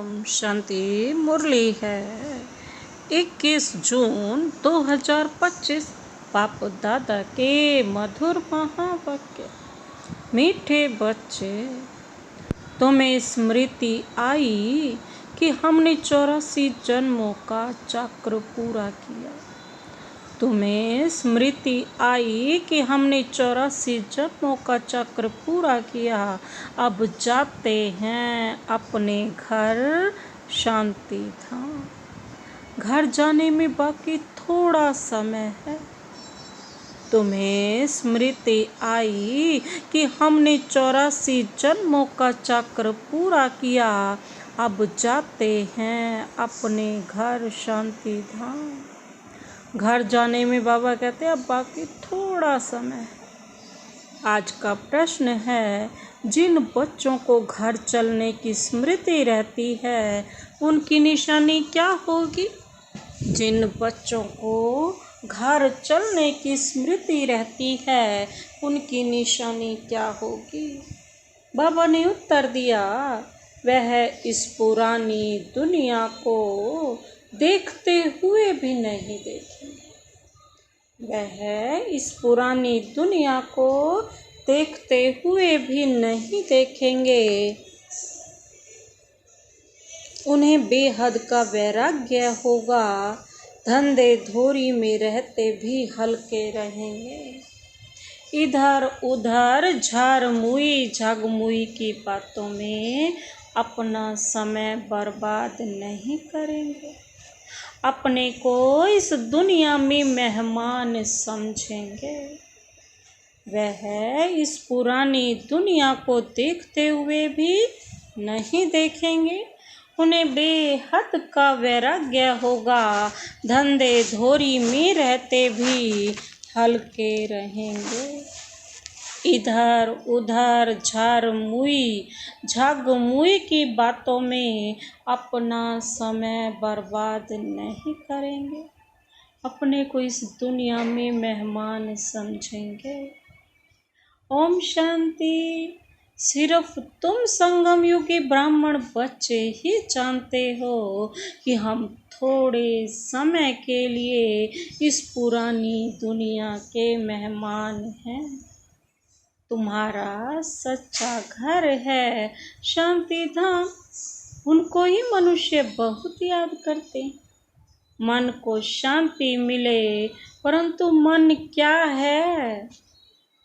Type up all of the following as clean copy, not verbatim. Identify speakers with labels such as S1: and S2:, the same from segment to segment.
S1: ओम शांति। मुरली है 21 जून 2025। बाप दादा के मधुर महावाक्य। मीठे बच्चे, तुम्हें स्मृति आई कि हमने 84 जन्मों का चक्र पूरा किया। तुम्हें स्मृति आई कि हमने 84 जन्मों का चक्र पूरा किया। अब जाते हैं अपने घर शांति धाम। घर जाने में बाकी थोड़ा समय है। तुम्हें स्मृति आई कि हमने 84 जन्मों का चक्र पूरा किया। अब जाते हैं अपने घर शांति धाम। घर जाने में बाबा कहते हैं अब बाकी थोड़ा समय है। आज का प्रश्न है, जिन बच्चों को घर चलने की स्मृति रहती है उनकी निशानी क्या होगी? जिन बच्चों को घर चलने की स्मृति रहती है उनकी निशानी क्या होगी? बाबा ने उत्तर दिया, वह इस पुरानी दुनिया को देखते हुए भी नहीं देखेंगे। वह इस पुरानी दुनिया को देखते हुए भी नहीं देखेंगे। उन्हें बेहद का वैराग्य होगा। धंधे धोरी में रहते भी हल्के रहेंगे। इधर उधर झारमुई झगमुई की बातों में अपना समय बर्बाद नहीं करेंगे। अपने को इस दुनिया में मेहमान समझेंगे। वह इस पुरानी दुनिया को देखते हुए भी नहीं देखेंगे। उन्हें बेहद का वैराग्य होगा। धंधे धोरी में रहते भी हल्के रहेंगे। इधर उधर झारमुई झगमुई की बातों में अपना समय बर्बाद नहीं करेंगे। अपने को इस दुनिया में मेहमान समझेंगे। ओम शांति। सिर्फ तुम संगम युगी ब्राह्मण बच्चे ही जानते हो कि हम थोड़े समय के लिए इस पुरानी दुनिया के मेहमान हैं। तुम्हारा सच्चा घर है शांति धाम। उनको ही मनुष्य बहुत याद करते। मन को शांति मिले, परंतु मन क्या है,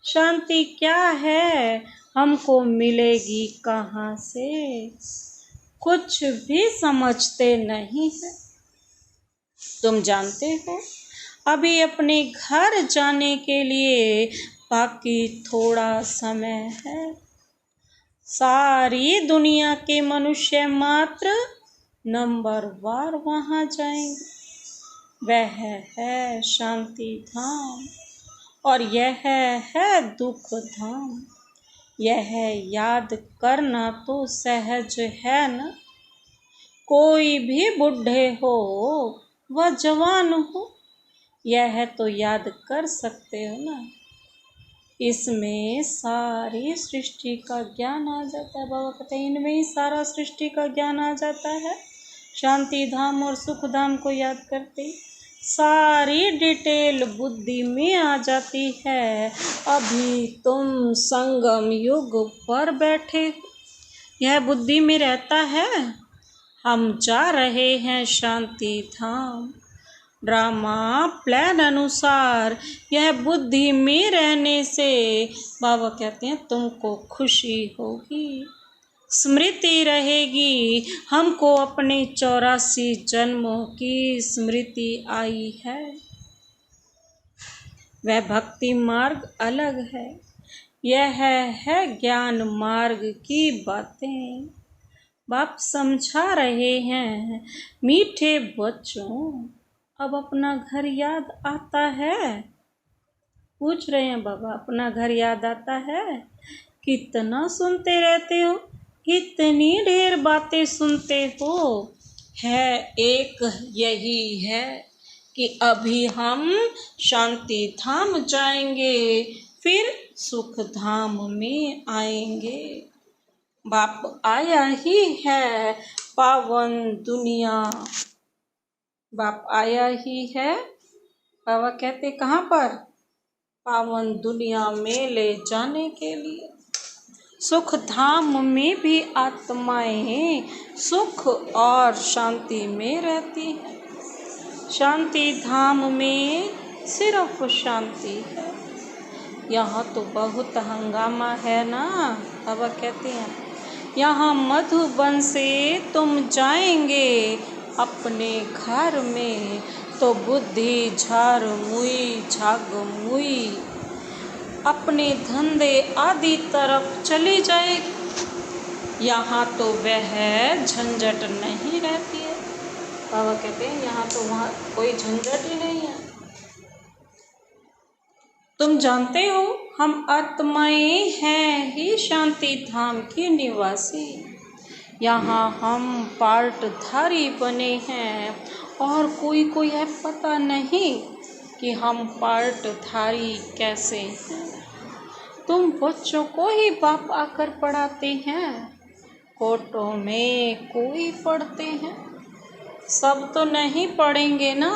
S1: शांति क्या है, हमको मिलेगी कहाँ से? कुछ भी समझते नहीं है। तुम जानते हो अभी अपने घर जाने के लिए बाकी थोड़ा समय है। सारी दुनिया के मनुष्य मात्र नंबरवार वहाँ जाएंगे। वह है शांति धाम और यह है दुख धाम। यह याद करना तो सहज है न। कोई भी बूढ़े हो व जवान हो, यह तो याद कर सकते हो ना। इसमें सारी सृष्टि का ज्ञान आ जाता है। बाबा कहते हैं इनमें ही सारा सृष्टि का ज्ञान आ जाता है। शांति धाम और सुख धाम को याद करते सारी डिटेल बुद्धि में आ जाती है। अभी तुम संगम युग पर बैठे हो, यह बुद्धि में रहता है। हम जा रहे हैं शांति धाम। ड्रामा प्लान अनुसार यह बुद्धि में रहने से बाबा कहते हैं तुमको खुशी होगी, स्मृति रहेगी। हमको अपने 84 जन्मों की स्मृति आई है। वह भक्ति मार्ग अलग है। यह है ज्ञान मार्ग की बातें बाप समझा रहे हैं। मीठे बच्चों, अब अपना घर याद आता है? पूछ रहे हैं बाबा, अपना घर याद आता है? कितना सुनते रहते हो, कितनी ढेर बातें सुनते हो। है एक यही है कि अभी हम शांति धाम जाएंगे, फिर सुख धाम में आएंगे। बाप आया ही है पावन दुनिया। बाप आया ही है। बाबा कहते कहाँ पर? पावन दुनिया में ले जाने के लिए। सुख धाम में भी आत्माएं सुख और शांति में रहती हैं। शांति धाम में सिर्फ शांति है। यहाँ तो बहुत हंगामा है ना। बाबा कहते हैं यहाँ मधुबन से तुम जाएंगे अपने घर में तो बुद्धि झार मुई झाग मुई अपने धंधे आदि तरफ चली जाएगी। यहाँ तो वह झंझट नहीं रहती है। बाबा कहते हैं यहाँ तो वहाँ कोई झंझट ही नहीं है। तुम जानते हो हम आत्माएं हैं ही शांति धाम की निवासी। यहाँ हम पार्टधारी बने हैं और कोई है पता नहीं कि हम पार्टधारी कैसे हैं। तुम बच्चों को ही बाप आकर पढ़ाते हैं। कोटों में कोई पढ़ते हैं, सब तो नहीं पढ़ेंगे ना।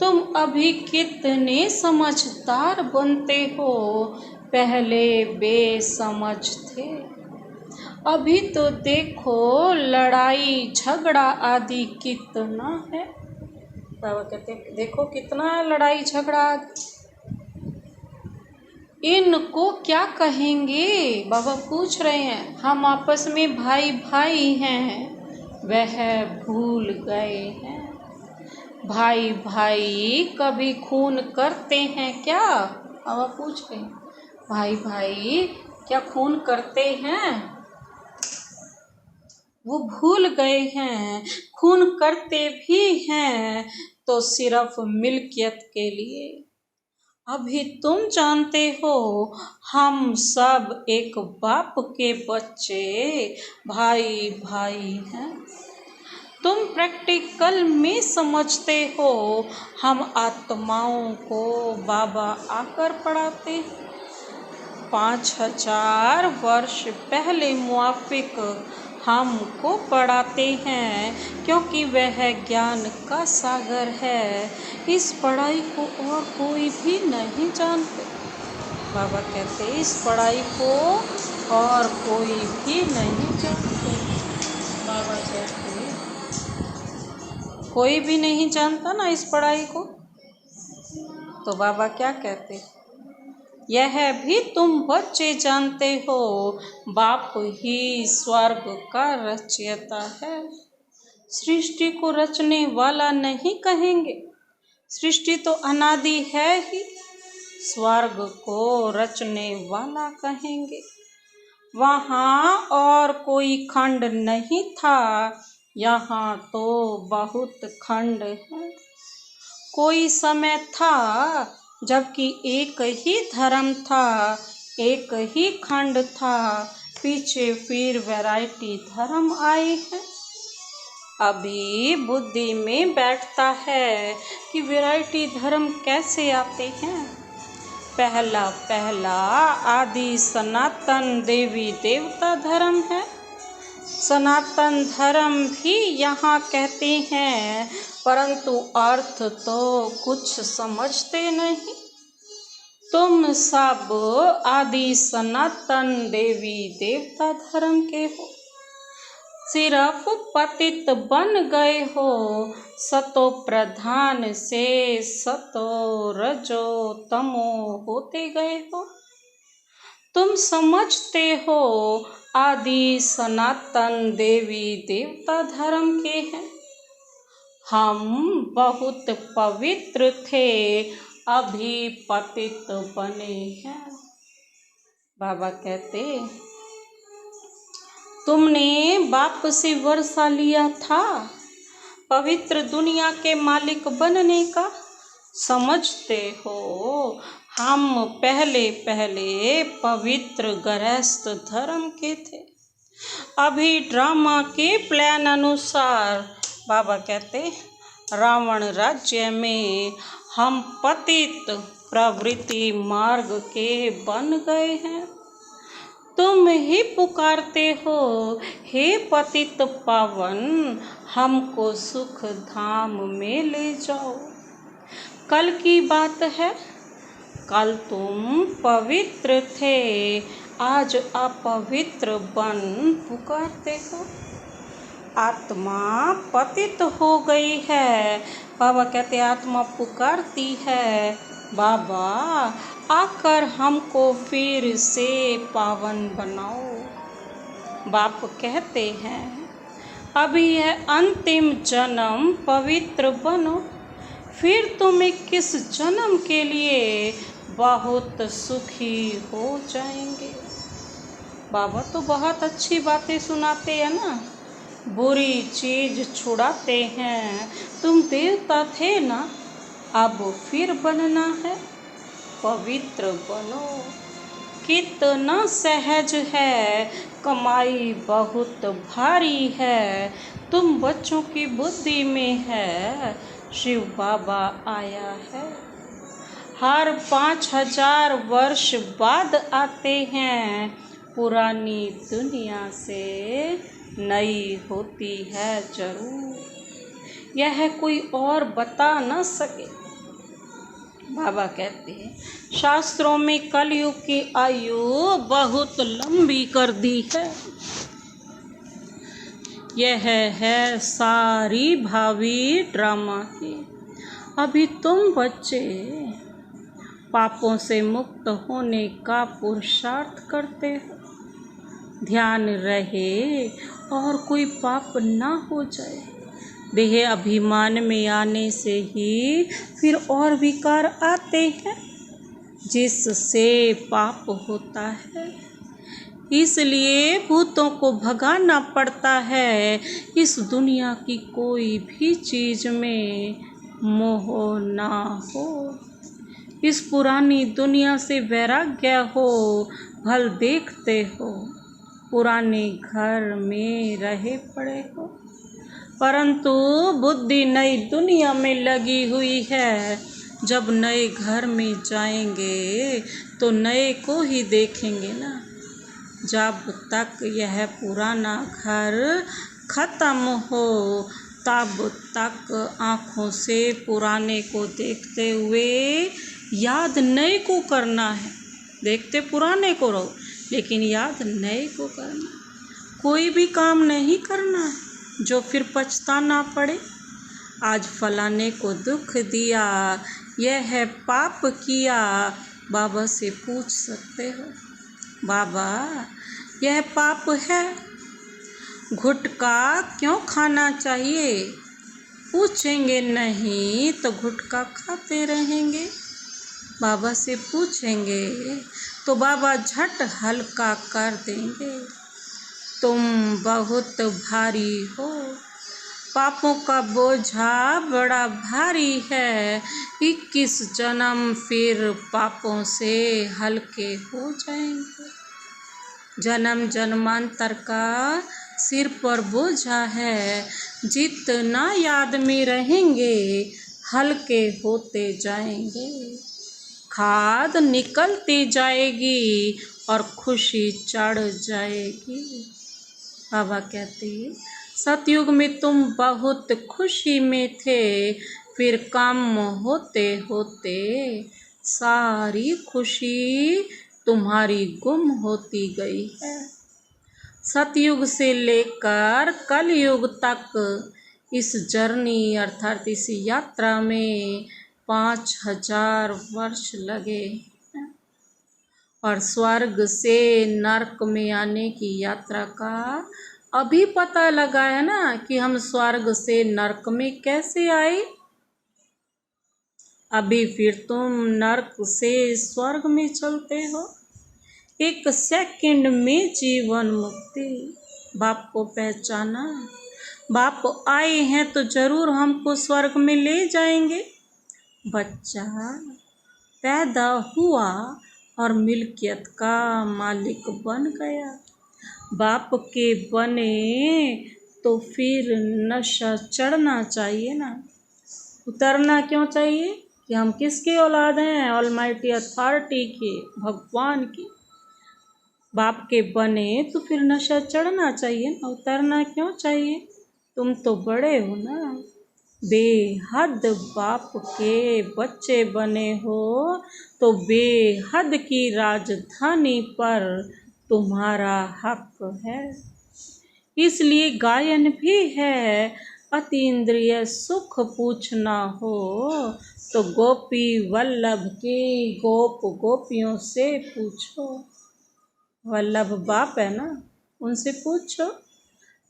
S1: तुम अभी कितने समझदार बनते हो, पहले बेसमझ थे। अभी तो देखो लड़ाई झगड़ा आदि कितना है। बाबा कहते हैं देखो कितना लड़ाई झगड़ा आदि। इनको क्या कहेंगे? बाबा पूछ रहे हैं। हम आपस में भाई भाई हैं, वह भूल गए हैं। भाई भाई कभी खून करते हैं क्या? बाबा पूछ रहे हैं भाई भाई क्या खून करते हैं? वो भूल गए हैं। खून करते भी हैं तो सिर्फ मिल्कियत के लिए। अभी तुम जानते हो हम सब एक बाप के बच्चे भाई भाई हैं। तुम प्रैक्टिकल में समझते हो हम आत्माओं को बाबा आकर पढ़ाते। 5000 वर्ष पहले मुआफिक हमको पढ़ाते हैं क्योंकि वह ज्ञान का सागर है। इस पढ़ाई को और कोई भी नहीं जानते। बाबा कहते इस पढ़ाई को और कोई भी नहीं जानते। बाबा कहते कोई भी नहीं जानता ना इस पढ़ाई को। तो बाबा क्या कहते? यह भी तुम बच्चे जानते हो बाप ही स्वर्ग का रचयिता है। सृष्टि को रचने वाला नहीं कहेंगे, सृष्टि तो अनादि है ही। स्वर्ग को रचने वाला कहेंगे। वहाँ और कोई खंड नहीं था, यहाँ तो बहुत खंड है। कोई समय था जबकि एक ही धर्म था, एक ही खंड था। पीछे फिर वैरायटी धर्म आए हैं। अभी बुद्धि में बैठता है कि वैरायटी धर्म कैसे आते हैं। पहला आदि सनातन देवी देवता धर्म है। सनातन धर्म भी यहाँ कहते हैं, परंतु अर्थ तो कुछ समझते नहीं। तुम सब आदि सनातन देवी देवता धर्म के हो, सिर्फ पतित बन गए हो। सतो प्रधान से सतो रजो तमो होते गए हो। तुम समझते हो आदि सनातन देवी देवता धर्म के हैं। हम बहुत पवित्र थे, अभी पतित बने हैं। बाबा कहते तुमने बाप से वर्षा लिया था पवित्र दुनिया के मालिक बनने का। समझते हो हम पहले पवित्र गृहस्थ धर्म के थे। अभी ड्रामा के प्लान अनुसार बाबा कहते रावण राज्य में हम पतित प्रवृत्ति मार्ग के बन गए हैं। तुम ही पुकारते हो हे पतित पावन, हमको सुख धाम में ले जाओ। कल की बात है, कल तुम पवित्र थे, आज अपवित्र बन पुकारते हो। आत्मा पतित हो गई है। बाबा कहते आत्मा पुकारती है, बाबा आकर हमको फिर से पावन बनाओ। बाप कहते हैं अभी है अंतिम जन्म, पवित्र बनो, फिर तुम 21 जन्म के लिए बहुत सुखी हो जाएंगे। बाबा तो बहुत अच्छी बातें सुनाते हैं ना, बुरी चीज छुड़ाते हैं। तुम देवता थे ना, अब फिर बनना है, पवित्र बनो। कितना सहज है, कमाई बहुत भारी है, तुम बच्चों की बुद्धि में है, शिव बाबा आया है। हर 5000 वर्ष बाद आते हैं, पुरानी दुनिया से नई होती है जरूर, यह कोई और बता न सके। बाबा कहते हैं शास्त्रों में कलयुग की आयु बहुत लंबी कर दी है। यह है सारी भावी ड्रामा की। अभी तुम बच्चे पापों से मुक्त होने का पुरुषार्थ करते हो। ध्यान रहे और कोई पाप ना हो जाए। देह अभिमान में आने से ही फिर और विकार आते हैं, जिससे पाप होता है। इसलिए भूतों को भगाना पड़ता है। इस दुनिया की कोई भी चीज में मोह ना हो। इस पुरानी दुनिया से वैराग्य हो। भल देखते हो पुराने घर में रहे पड़े हो, परंतु बुद्धि नई दुनिया में लगी हुई है। जब नए घर में जाएंगे तो नए को ही देखेंगे ना। जब तक यह पुराना घर खत्म हो तब तक आँखों से पुराने को देखते हुए याद नए को करना है। देखते पुराने को रहो लेकिन याद नए को करना। कोई भी काम नहीं करना है जो फिर पछताना पड़े। आज फलाने को दुख दिया, यह है पाप किया, बाबा से पूछ सकते हो, बाबा यह पाप है, गुटखा क्यों खाना चाहिए? पूछेंगे नहीं तो गुटखा खाते रहेंगे। बाबा से पूछेंगे तो बाबा झट हल्का कर देंगे। तुम बहुत भारी हो, पापों का बोझा बड़ा भारी है। 21 जन्म फिर पापों से हल्के हो जाएंगे। जन्म जन्मांतर का सिर पर बोझा है, जितना याद में रहेंगे हल्के होते जाएंगे। खाद निकलती जाएगी और खुशी चढ़ जाएगी। बाबा कहते हैं सतयुग में तुम बहुत खुशी में थे, फिर कम होते होते सारी खुशी तुम्हारी गुम होती गई है। सतयुग से लेकर कलयुग तक इस जर्नी अर्थात इस यात्रा में 5000 वर्ष लगे और स्वर्ग से नरक में आने की यात्रा का अभी पता लगा है ना कि हम स्वर्ग से नरक में कैसे आए। अभी फिर तुम नरक से स्वर्ग में चलते हो। 1 सेकंड में जीवन मुक्ति। बाप को पहचाना, बाप आए हैं तो जरूर हमको स्वर्ग में ले जाएंगे। बच्चा पैदा हुआ और मिल्कियत का मालिक बन गया। बाप के बने तो फिर नशा चढ़ना चाहिए ना, उतरना क्यों चाहिए कि हम किसके औलाद हैं? ऑलमाइटी अथॉरिटी के, भगवान की। बाप के बने तो फिर नशा चढ़ना चाहिए ना, उतरना क्यों चाहिए? तुम तो बड़े हो ना, बेहद बाप के बच्चे बने हो, तो बेहद की राजधानी पर तुम्हारा हक है। इसलिए गायन भी है, अतीन्द्रिय सुख पूछना हो तो गोपी वल्लभ के गोप गोपियों से पूछो। वल्लभ बाप है ना, उनसे पूछो।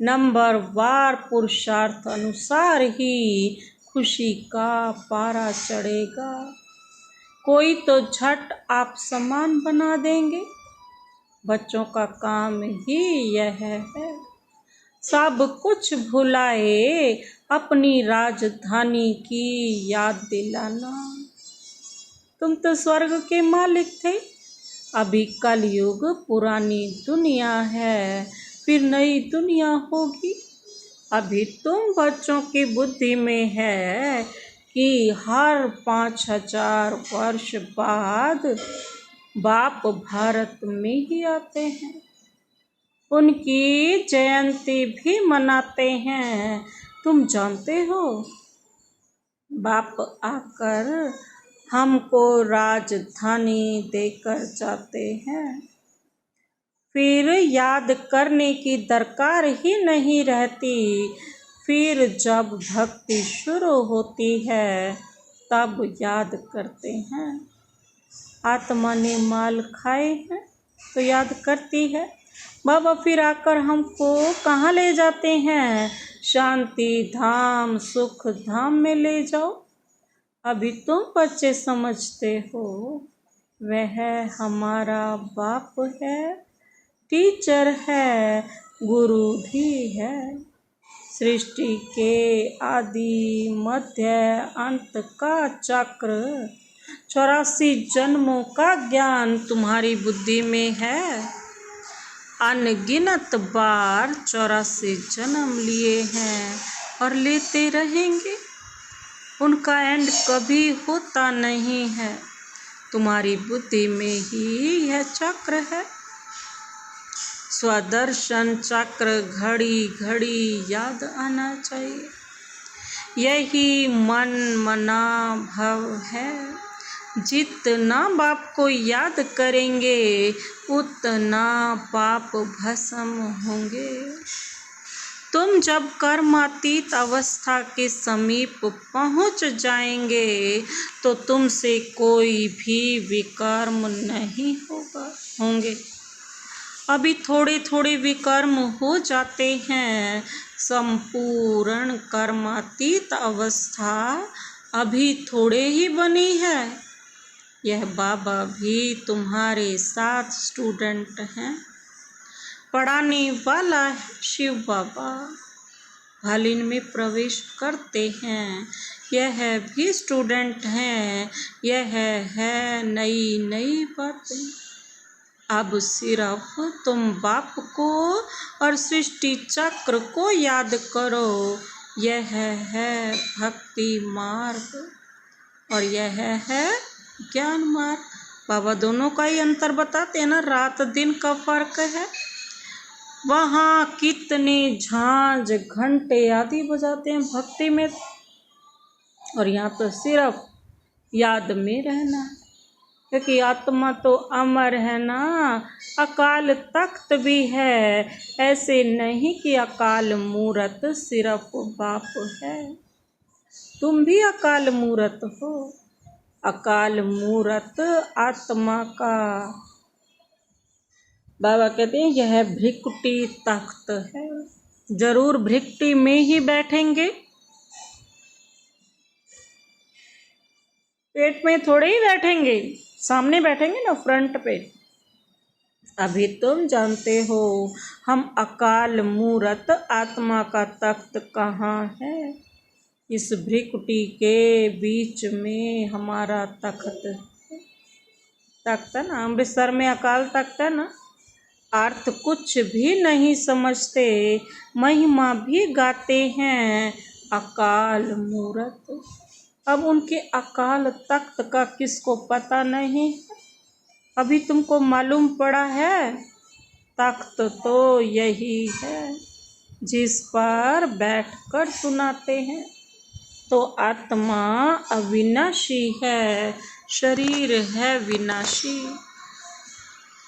S1: नंबर वार पुरुषार्थ अनुसार ही खुशी का पारा चढ़ेगा। कोई तो झट आप समान बना देंगे। बच्चों का काम ही यह है, सब कुछ भुलाए अपनी राजधानी की याद दिलाना। तुम तो स्वर्ग के मालिक थे, अभी कलयुग पुरानी दुनिया है, फिर नई दुनिया होगी। अभी तुम बच्चों की बुद्धि में है कि हर 5000 वर्ष बाद बाप भारत में ही आते हैं, उनकी जयंती भी मनाते हैं। तुम जानते हो, बाप आकर हमको राजधानी देकर जाते हैं, फिर याद करने की दरकार ही नहीं रहती। फिर जब भक्ति शुरू होती है तब याद करते हैं। आत्मा ने माल खाए हैं तो याद करती है। बाबा फिर आकर हमको कहाँ ले जाते हैं? शांति धाम, सुख धाम में ले जाओ। अभी तुम बच्चे समझते हो, वह हमारा बाप है, टीचर है, गुरु भी है। सृष्टि के आदि मध्य अंत का चक्र, 84 जन्मों का ज्ञान तुम्हारी बुद्धि में है। अनगिनत बार 84 जन्म लिए हैं और लेते रहेंगे। उनका एंड कभी होता नहीं है। तुम्हारी बुद्धि में ही यह चक्र है। स्वदर्शन चक्र घड़ी घड़ी याद आना चाहिए। यही मन मना भव है। जितना बाप को याद करेंगे उतना पाप भस्म होंगे। तुम जब कर्मातीत अवस्था के समीप पहुंच जाएंगे तो तुमसे कोई भी विकर्म नहीं होंगे। अभी थोड़े थोड़े विकर्म हो जाते हैं। संपूर्ण कर्मातीत अवस्था अभी थोड़े ही बनी है। यह बाबा भी तुम्हारे साथ स्टूडेंट हैं। पढ़ाने वाला शिव बाबा भालिन में प्रवेश करते हैं। यह भी स्टूडेंट हैं। यह है नई नई बातें। अब सिर्फ तुम बाप को और सृष्टि चक्र को याद करो। यह है भक्ति मार्ग और यह है ज्ञान मार्ग। बाबा दोनों का ही अंतर बताते हैं ना, रात दिन का फर्क है। वहाँ कितने झांझ घंटे आदि बजाते हैं भक्ति में, और यहाँ तो सिर्फ याद में रहना, क्योंकि आत्मा तो अमर है ना। अकाल तख्त भी है, ऐसे नहीं कि अकाल मूरत सिर्फ बाप है। तुम भी अकाल मूरत हो। अकाल मूरत आत्मा का, बाबा कहते हैं यह भृकुटी तख्त है। जरूर भृकुटी में ही बैठेंगे, पेट में थोड़े ही बैठेंगे, सामने बैठेंगे ना, फ्रंट पे। अभी तुम जानते हो हम अकाल मूरत आत्मा का तख्त कहाँ है? इस भृकुटी के बीच में हमारा तख्त है ना। अमृतसर में अकाल तख्त है ना। अर्थ कुछ भी नहीं समझते, महिमा भी गाते हैं अकाल मूरत। अब उनके अकाल तख्त का किसको पता नहीं? अभी तुमको मालूम पड़ा है तख्त तो यही है जिस पर बैठकर सुनाते हैं। तो आत्मा अविनाशी है, शरीर है विनाशी।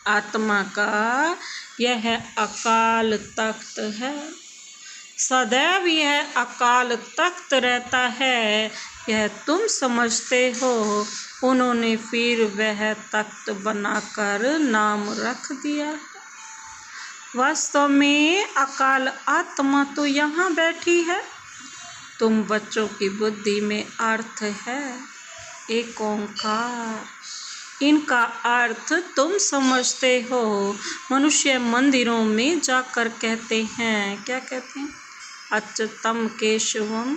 S1: आत्मा का यह अकाल तख्त है, सदैव यह अकाल तख्त रहता है। यह तुम समझते हो। उन्होंने फिर वह तख्त बनाकर नाम रख दिया। वास्तव में अकाल आत्मा तो यहाँ बैठी है। तुम बच्चों की बुद्धि में अर्थ है एक ओंकार, इनका अर्थ तुम समझते हो। मनुष्य मंदिरों में जाकर कहते हैं, क्या कहते हैं? अच्युतम केशवम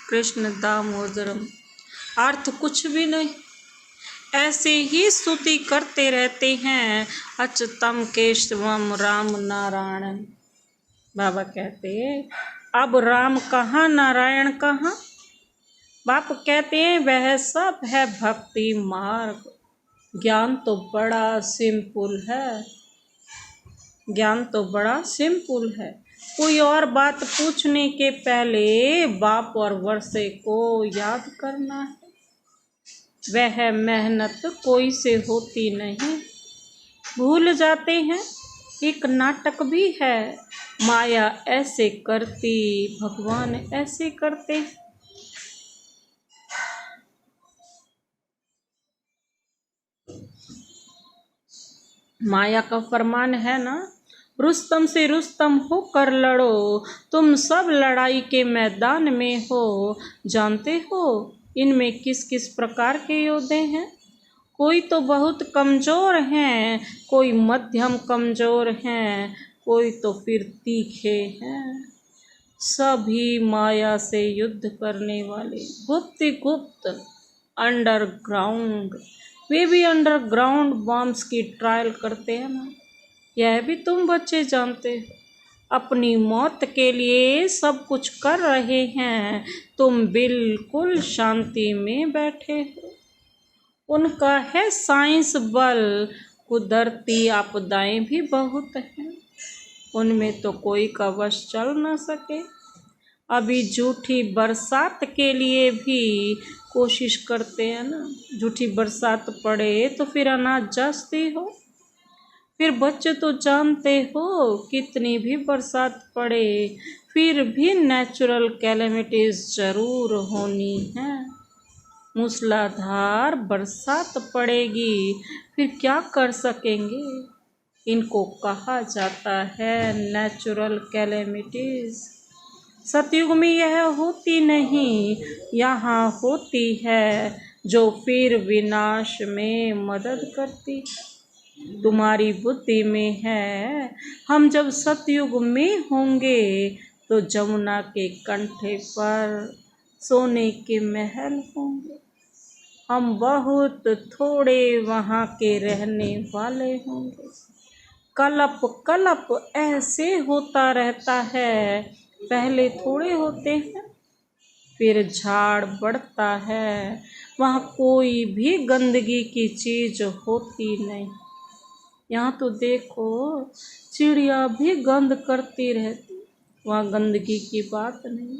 S1: कृष्ण दामोदरम। अर्थ कुछ भी नहीं, ऐसे ही स्तुति करते रहते हैं। अच्युतम केशवम राम नारायण। बाबा कहते अब राम कहाँ, नारायण कहाँ? बाप कहते हैं वह सब है भक्ति मार्ग। ज्ञान तो बड़ा सिंपल है, ज्ञान तो बड़ा सिंपल है। कोई और बात पूछने के पहले बाप और वर्षे को याद करना है। वह मेहनत कोई से होती नहीं, भूल जाते हैं। एक नाटक भी है, माया ऐसे करती, भगवान ऐसे करते। माया का फरमान है ना, रुस्तम से रुस्तम होकर लड़ो। तुम सब लड़ाई के मैदान में हो। जानते हो इनमें किस किस प्रकार के योद्धे हैं? कोई तो बहुत कमज़ोर हैं, कोई मध्यम कमज़ोर हैं, कोई तो फिर तीखे हैं। सभी माया से युद्ध करने वाले, गुप्त अंडरग्राउंड। वे भी अंडरग्राउंड बॉम्ब्स की ट्रायल करते हैं ना। यह भी तुम बच्चे जानते हो। अपनी मौत के लिए सब कुछ कर रहे हैं, तुम बिल्कुल शांति में बैठे हो। उनका है साइंस बल, कुदरती आपदाएं भी बहुत हैं, उनमें तो कोई का वश चल ना सके। अभी झूठी बरसात के लिए भी कोशिश करते हैं ना। झूठी बरसात पड़े तो फिर अनाज जसती हो। फिर बच्चे तो जानते हो कितनी भी बरसात पड़े फिर भी नेचुरल कैलेमिटीज जरूर होनी है। मूसलाधार बरसात पड़ेगी, फिर क्या कर सकेंगे? इनको कहा जाता है नेचुरल कैलेमिटीज। सतयुग में यह होती नहीं, यहाँ होती है जो फिर विनाश में मदद करती। तुम्हारी बुद्धि में है हम जब सतयुग में होंगे तो जमुना के कंठे पर सोने के महल होंगे। हम बहुत थोड़े वहाँ के रहने वाले होंगे। कलप कलप ऐसे होता रहता है, पहले थोड़े होते हैं, फिर झाड़ बढ़ता है। वहाँ कोई भी गंदगी की चीज़ होती नहीं। यहाँ तो देखो चिड़िया भी गंद करती रहती, वहाँ गंदगी की बात नहीं।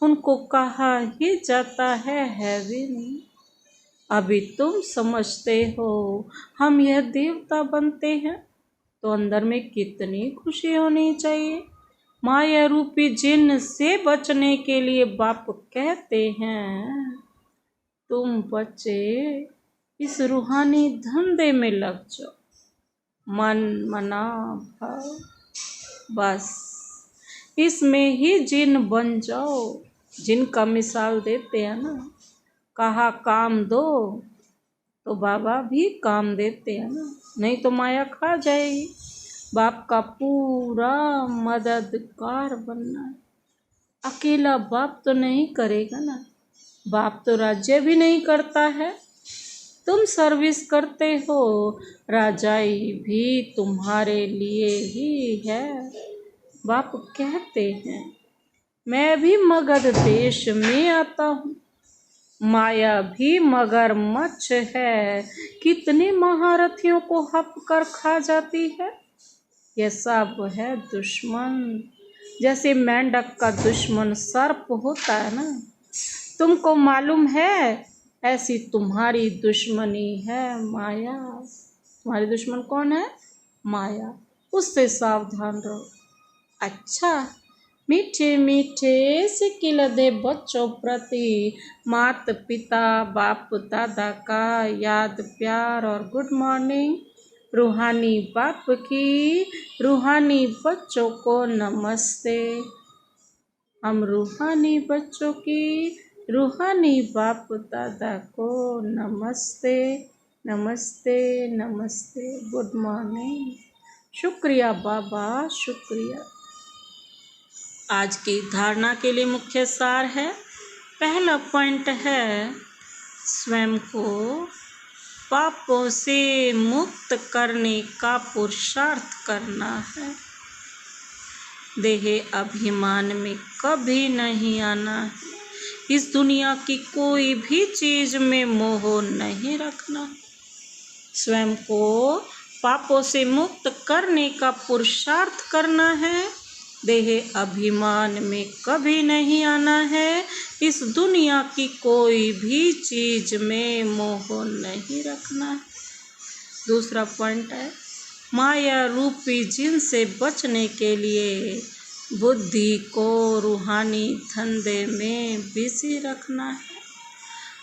S1: उनको कहा ही जाता है हेवन। अभी तुम समझते हो हम यह देवता बनते हैं तो अंदर में कितनी खुशी होनी चाहिए। माया रूपी जिन से बचने के लिए बाप कहते हैं तुम बच्चे इस रूहानी धंधे में लग जाओ। मन मना भाव, बस इसमें ही जिन बन जाओ। जिन का मिसाल देते हैं ना, कहा काम दो तो बाबा भी काम देते हैं ना, नहीं तो माया खा जाएगी। बाप का पूरा मददगार बनना है। अकेला बाप तो नहीं करेगा ना, बाप तो राज्य भी नहीं करता है। तुम सर्विस करते हो, राजाई भी तुम्हारे लिए ही है। बाप कहते हैं मैं भी मगध देश में आता हूँ, माया भी मगरमच्छ है, कितने महारथियों को हप कर खा जाती है। यह सब है दुश्मन, जैसे मेंढक का दुश्मन सर्प होता है ना, तुमको मालूम है, ऐसी तुम्हारी दुश्मनी है माया। तुम्हारी दुश्मन कौन है? माया। उससे सावधान रहो। अच्छा, मीठे मीठे सिकिल दे बच्चों प्रति मात पिता बाप दादा का याद प्यार और गुड मॉर्निंग। रूहानी बाप की रूहानी बच्चों को नमस्ते। हम रूहानी बच्चों की रूहानी बाप दादा को नमस्ते नमस्ते नमस्ते, गुड मॉर्निंग। शुक्रिया बाबा, शुक्रिया। आज की धारणा के लिए मुख्य सार है, पहला पॉइंट है स्वयं को पापों से मुक्त करने का पुरुषार्थ करना है। देह अभिमान में कभी नहीं आना है। इस दुनिया की कोई भी चीज में मोह नहीं रखना। स्वयं को पापों से मुक्त करने का पुरुषार्थ करना है। देह अभिमान में कभी नहीं आना है। इस दुनिया की कोई भी चीज में मोह नहीं रखना है। दूसरा पॉइंट है, माया रूपी जिन से बचने के लिए बुद्धि को रूहानी धंधे में बिजी रखना है।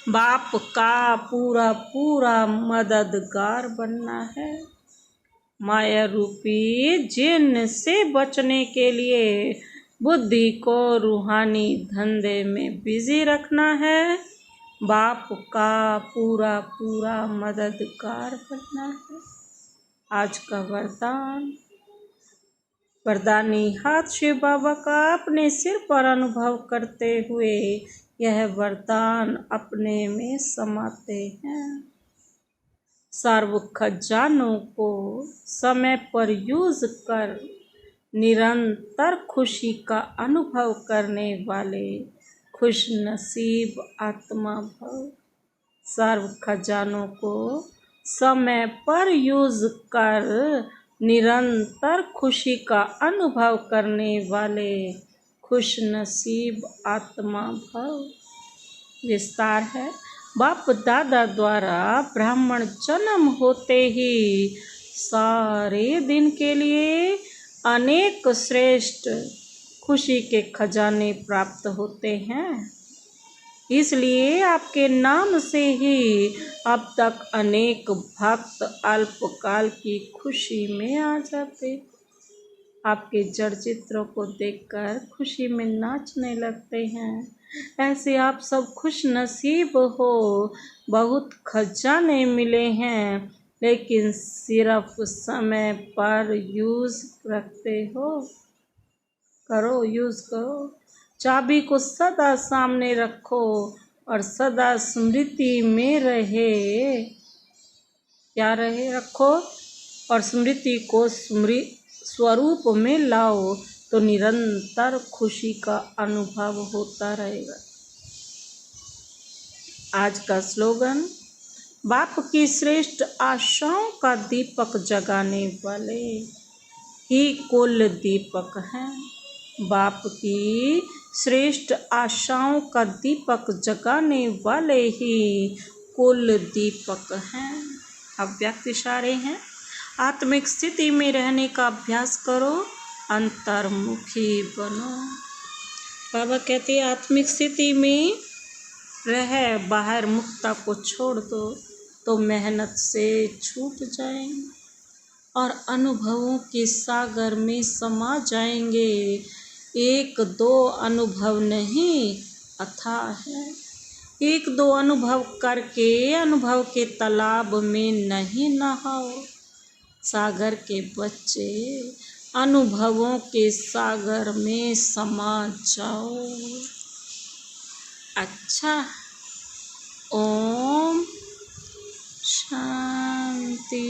S1: बाप का पूरा पूरा मददगार बनना है। माया रूपी जिन से बचने के लिए बुद्धि को रूहानी धंधे में बिजी रखना है। बाप का पूरा पूरा मददगार बनना है। आज का वरदान, वरदानी हाथ शिव बाबा का अपने सिर पर अनुभव करते हुए यह वरदान अपने में समाते हैं। सर्व खजानों को समय पर यूज कर निरंतर खुशी का अनुभव करने वाले खुश नसीब आत्मा भव। सर्व खजानों को समय पर यूज कर निरंतर खुशी का अनुभव करने वाले खुश नसीब आत्मा भव। विस्तार है, बाप दादा द्वारा ब्राह्मण जन्म होते ही सारे दिन के लिए अनेक श्रेष्ठ खुशी के खजाने प्राप्त होते हैं। इसलिए आपके नाम से ही अब तक अनेक भक्त अल्पकाल की खुशी में आ जाते। आपके जड़ चित्रों को देखकर खुशी में नाचने लगते हैं। ऐसे आप सब खुश नसीब हो। बहुत खजाने मिले हैं, लेकिन सिर्फ समय पर यूज रखते हो। करो, यूज करो। चाबी को सदा सामने रखो और सदा स्मृति में रहे। क्या रहे? रखो और स्मृति को स्वरूप में लाओ तो निरंतर खुशी का अनुभव होता रहेगा। आज का स्लोगन, बाप की श्रेष्ठ आशाओं का दीपक जगाने वाले ही कुल दीपक हैं। बाप की श्रेष्ठ आशाओं का दीपक जगाने वाले ही कुल दीपक हैं। अब व्यक्त इशारे हैं, आत्मिक स्थिति में रहने का अभ्यास करो, अंतर्मुखी बनो। बाबा कहते हैं आत्मिक स्थिति में रह, बाहर मुक्ता को छोड़ दो तो मेहनत से छूट जाएंगे और अनुभवों के सागर में समा जाएंगे। एक दो अनुभव नहीं, अथाह है। एक दो अनुभव करके अनुभव के तालाब में नहीं नहाओ। सागर के बच्चे अनुभवों के सागर में समा जाओ। अच्छा, ओम शांति।